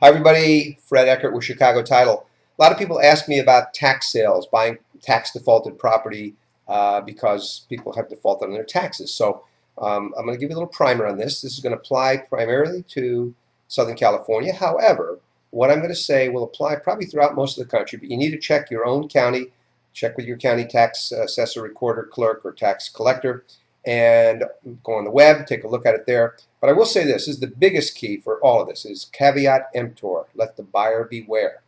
Hi everybody, Fred Eckert with Chicago Title. A lot of people ask me about tax sales, buying tax defaulted property because people have defaulted on their taxes. So I'm going to give you a little primer on this. This is going to apply primarily to Southern California. However, what I'm going to say will apply probably throughout most of the country, but you need to check your own county, check with your county tax assessor, recorder, clerk, or tax collector, and go on the web, take a look at it there. But I will say this is the biggest key for all of this is caveat emptor, let the buyer beware.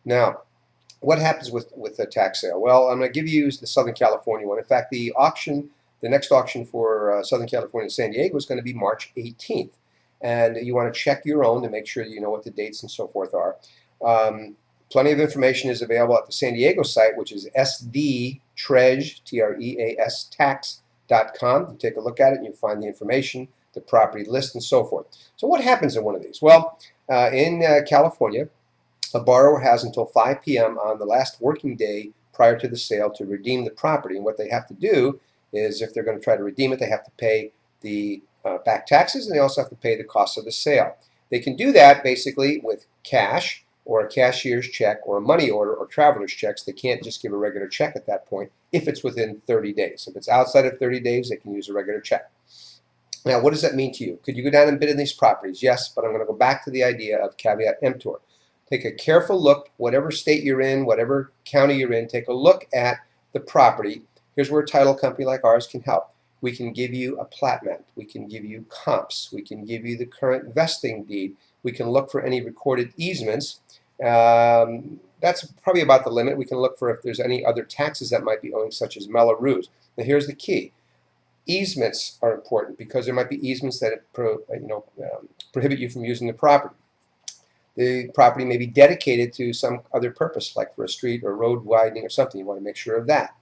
Now, what happens with the tax sale? Well, I'm going to give you the Southern California one. In fact, the next auction for Southern California and San Diego is going to be March 18th. And you want to check your own to make sure that you know what the dates and so forth are. Plenty of information is available at the San Diego site, which is sdtreas, T-R-E-A-S, tax.com. You take a look at it and you find the information, the property list, and so forth. So what happens in one of these? Well, in California, a borrower has until 5 p.m. on the last working day prior to the sale to redeem the property. And what they have to do is, if they're going to try to redeem it, they have to pay the back taxes, and they also have to pay the cost of the sale. They can do that basically with cash or a cashier's check or a money order or traveler's checks. They can't just give a regular check at that point if it's within 30 days. If it's outside of 30 days, they can use a regular check. Now, what does that mean to you? Could you go down and bid in these properties? Yes, but I'm going to go back to the idea of caveat emptor. Take a careful look, whatever state you're in, whatever county you're in, take a look at the property. Here's where a title company like ours can help. We can give you a plat map. We can give you comps. We can give you the current vesting deed. We can look for any recorded easements. That's probably about the limit. We can look for if there's any other taxes that might be owing, such as Mello-Roos. Now, here's the key. Easements are important because there might be easements that prohibit you from using the property. The property may be dedicated to some other purpose, like for a street or road widening or something. You want to make sure of that.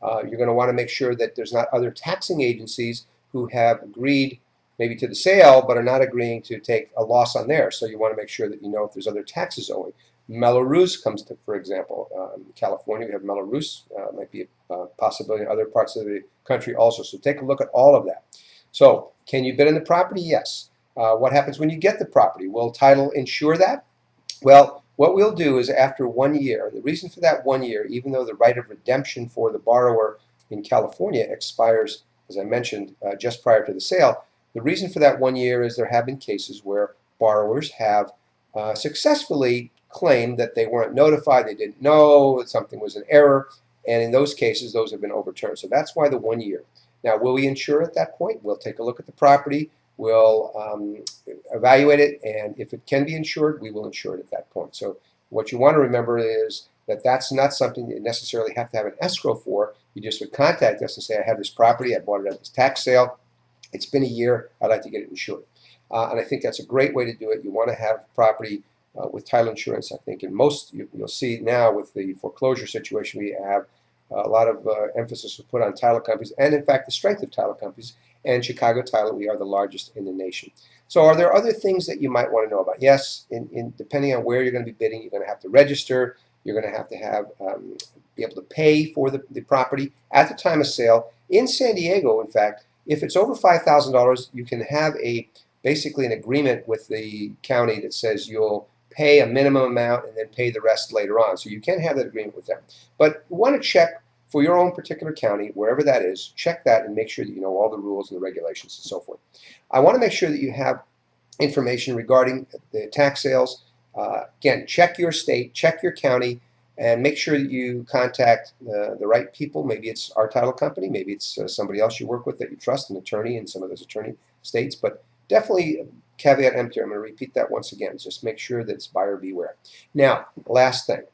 You're going to want to make sure that there's not other taxing agencies who have agreed maybe to the sale but are not agreeing to take a loss on theirs. So you want to make sure that you know if there's other taxes owing. Mello-Roos comes to, for example, in California we have Mello-Roos, might be a possibility in other parts of the country also. So take a look at all of that. So can you bid on the property? Yes. What happens when you get the property? Will title insure that? Well, what we'll do is after 1 year, the reason for that 1 year, even though the right of redemption for the borrower in California expires, as I mentioned, just prior to the sale, the reason for that 1 year is there have been cases where borrowers have successfully claimed that they weren't notified, they didn't know, that something was an error, and in those cases, those have been overturned. So that's why the 1 year. Now, will we insure at that point? We'll take a look at the property. We'll evaluate it, and if it can be insured, we will insure it at that point. So what you want to remember is that that's not something you necessarily have to have an escrow for. You just would contact us and say, I have this property, I bought it at this tax sale, it's been a year, I'd like to get it insured. And I think that's a great way to do it. You want to have property with title insurance. I think in most, you'll see now with the foreclosure situation we have, a lot of emphasis was put on title companies, and in fact the strength of title companies. And Chicago Title, we are the largest in the nation. So are there other things that you might want to know about? Yes, depending on where you're going to be bidding, you're going to have to register. You're going to have be able to pay for the property at the time of sale. In San Diego, in fact, if it's over $5,000, you can have basically an agreement with the county that says you'll pay a minimum amount and then pay the rest later on. So you can have that agreement with them. But you want to check for your own particular county, wherever that is, check that and make sure that you know all the rules and the regulations and so forth. I want to make sure that you have information regarding the tax sales. Again, check your state, check your county, and make sure that you contact the right people. Maybe it's our title company, maybe it's somebody else you work with that you trust, an attorney in some of those attorney states, but definitely caveat emptor. I'm going to repeat that once again. Just make sure that it's buyer beware. Now, last thing.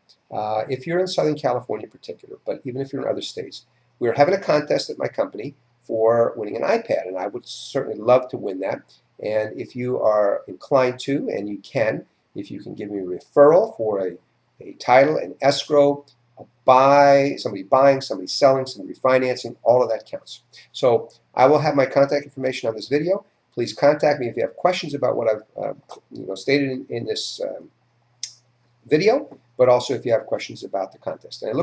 If you're in Southern California in particular, but even if you're in other states, we're having a contest at my company for winning an iPad, and I would certainly love to win that. And if you are inclined to, and you can, if you can give me a referral for a title, an escrow, a buy, somebody buying, somebody selling, somebody refinancing, all of that counts. So I will have my contact information on this video. Please contact me if you have questions about what I've stated in this video, but also if you have questions about the contest. And I look